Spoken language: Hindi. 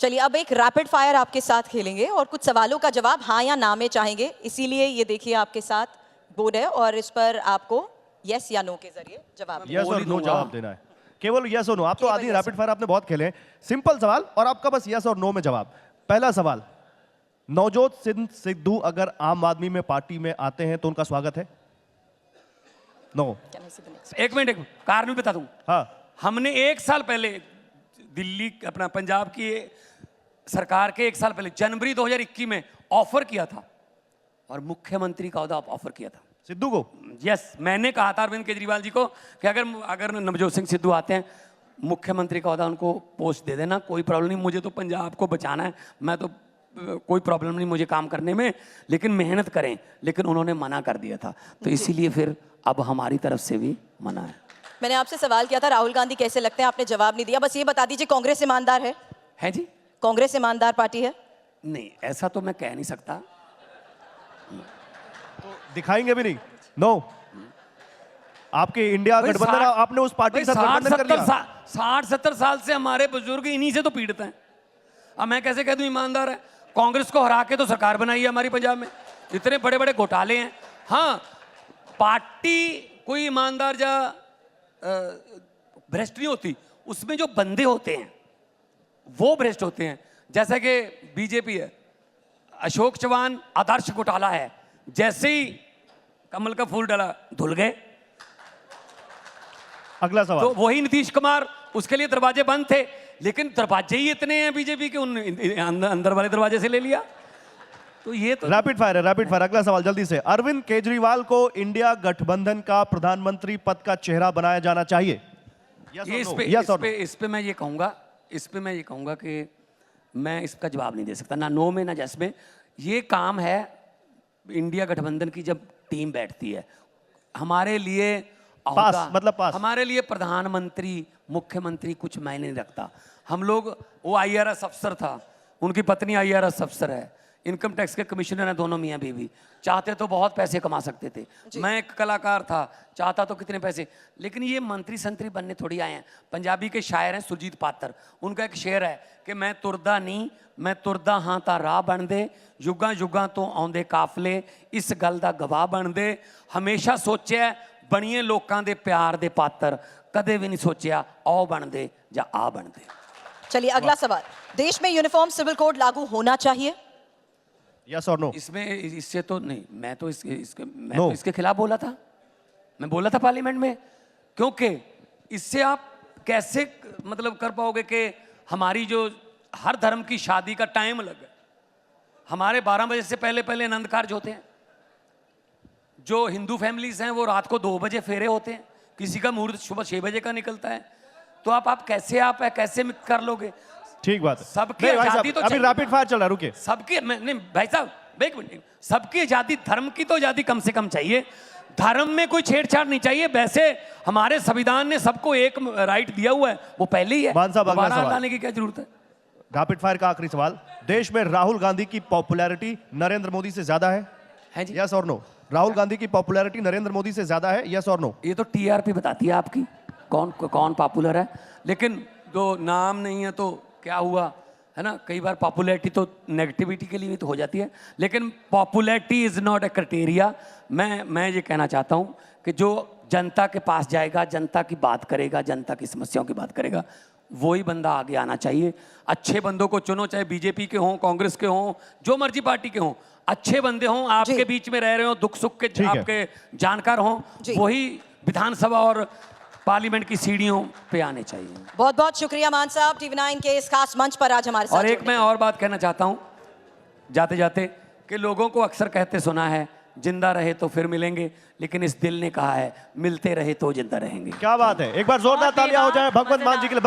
चलिए अब एक रैपिड फायर आपके साथ खेलेंगे और कुछ सवालों का जवाब हाँ या ना में चाहेंगे, इसीलिए ये देखिए आपके साथ बोर्ड है और इस पर आपको यस या नो के जरिए जवाब यस और नो जवाब देना है, केवल यस और नो। आप तो आदि रैपिड फायर आपने बहुत खेले हैं, सिंपल सवाल और आपका बस यस और नो में जवाब। पहला सवाल, नवजोत सिंह सिद्धू अगर आम आदमी में पार्टी में आते हैं तो उनका स्वागत है? नो। एक मिनट कारण भी बता दूं। हाँ, हमने 1 साल पहले दिल्ली अपना पंजाब की सरकार के 1 साल पहले जनवरी 2021 में ऑफर किया था और मुख्यमंत्री का ओहदा ऑफर किया था सिद्धू को। यस, मैंने कहा था अरविंद केजरीवाल जी को कि अगर नवजोत सिंह सिद्धू आते हैं मुख्यमंत्री का ओहदा उनको पोस्ट दे देना, कोई प्रॉब्लम नहीं, मुझे तो पंजाब को बचाना है, मैं तो कोई प्रॉब्लम नहीं मुझे काम करने में, लेकिन मेहनत करें। लेकिन उन्होंने मना कर दिया था, तो इसीलिए फिर अब हमारी तरफ से भी मना है। मैंने आपसे सवाल किया था राहुल गांधी कैसे लगते हैं, आपने जवाब नहीं दिया। बस ये बता दीजिए कांग्रेस ईमानदार है जी? कांग्रेस ईमानदार पार्टी है? नहीं, ऐसा तो मैं कह नहीं सकता। तो दिखाएंगे भी नहीं? नो। आपके इंडिया गठबंधन, आपने उस पार्टी के साथ गठबंधन कर लिया। 60-70 साल से हमारे बुजुर्ग इन्हीं से तो पीड़ित हैं। अब मैं कैसे कह दूं ईमानदार है? कांग्रेस को हरा के तो सरकार बनाई है हमारी पंजाब में, इतने बड़े बड़े घोटाले हैं। हाँ, पार्टी कोई ईमानदार या भ्रष्ट नहीं होती, उसमें जो बंदे होते हैं वो भ्रष्ट होते हैं। जैसा कि बीजेपी है, अशोक चौहान आदर्श घोटाला है, जैसे ही कमल का फूल डाला धुल गए। अगला सवाल, तो वही नीतीश कुमार, उसके लिए दरवाजे बंद थे, लेकिन दरवाजे ही इतने हैं बीजेपी के, उन अंदर वाले दरवाजे से ले लिया। तो ये तो रैपिड फायर है, रैपिड फायर। अगला सवाल जल्दी से, अरविंद केजरीवाल को इंडिया गठबंधन का प्रधानमंत्री पद का चेहरा बनाया जाना चाहिए? इस पे मैं ये कहूंगा कि मैं इसका जवाब नहीं दे सकता, ना नो में ना जस में। ये काम है इंडिया गठबंधन की, जब टीम बैठती है। हमारे लिए पास। हमारे लिए प्रधानमंत्री मुख्यमंत्री कुछ मायने नहीं रखता। हम लोग, वो IRS अफसर था, उनकी पत्नी IRS अफसर है, इनकम टैक्स के कमिश्नर हैं दोनों मियाँ बीवी, चाहते तो बहुत पैसे कमा सकते थे। मैं एक कलाकार था, चाहता तो कितने पैसे, लेकिन ये मंत्री संतरी बनने थोड़ी आए हैं। पंजाबी के शायर हैं सुरजीत पात्र, उनका एक शेर है कि मैं तुरदा नहीं, मैं तुरदा हाँ ता राह बन दे, युगां युगां तो आउंदे काफले इस गल दा गवाह बन दे। हमेशा सोचिया बणीए लोकां दे प्यार दे पात्र, कदे भी नहीं सोचिया आओ बन दे या आ बन दे। चलिए अगला सवाल, देश में यूनिफॉर्म सिविल कोड लागू होना चाहिए? यस और नो? इससे तो नहीं, मैं तो इसके खिलाफ बोला था, मैं बोला था पार्लियामेंट में, क्योंकि इससे आप कैसे मतलब कर पाओगे कि हमारी जो हर धर्म की शादी का टाइम अलग है। हमारे 12 बजे से पहले पहले आनंद कार्य होते हैं, जो हिंदू फैमिलीज हैं वो रात को 2 बजे फेरे होते हैं, किसी का मुहूर्त सुबह 6 बजे का निकलता है। तो आप कैसे कर लोगे? ठीक बात है। सबकी आजादी तो अभी रैपिड फायर चल रहा है, रुकिए। सबकी नहीं भाई साहब, एक मिनट, सबकी आजादी, धर्म की तो आजादी कम से कम चाहिए, धर्म में कोई छेड़छाड़ नहीं चाहिए। वैसे हमारे संविधान ने सबको एक राइट दिया हुआ है, वो पहले ही है, दोबारा लाने की क्या जरूरत है? रैपिड फायर का आखिरी सवाल, देश में राहुल गांधी की पॉपुलैरिटी नरेंद्र मोदी से ज्यादा है जी? यस और नो? राहुल गांधी की पॉपुलैरिटी नरेंद्र मोदी से ज्यादा है, यस और नो? ये तो TRP बताती है आपकी कौन पॉपुलर है, लेकिन जो नाम नहीं है तो क्या हुआ, है ना? कई बार पॉपुलैरिटी तो नेगेटिविटी के लिए भी तो हो जाती है, लेकिन popularity is not a criteria. मैं ये कहना चाहता हूँ कि जो जनता के पास जाएगा, जनता की बात करेगा, जनता की समस्याओं की बात करेगा, वही बंदा आगे आना चाहिए। अच्छे बंदों को चुनो, चाहे बीजेपी के हों, कांग्रेस के हों, जो मर्जी पार्टी के हों, अच्छे बंदे हों, आपके बीच में रह रहे हो, दुख सुख के आपके जानकार हों, वही विधानसभा और पार्लियामेंट की सीढ़ियों पे आने चाहिए। बहुत बहुत शुक्रिया मान साहब, TV9 के इस खास मंच पर आज हमारे साथ। और एक मैं और बात कहना चाहता हूँ जाते जाते, कि लोगों को अक्सर कहते सुना है जिंदा रहे तो फिर मिलेंगे, लेकिन इस दिल ने कहा है मिलते रहे तो जिंदा रहेंगे। क्या बात है, एक बार जोरदार तालियां हो जाए भगवंत मान जी के लिए।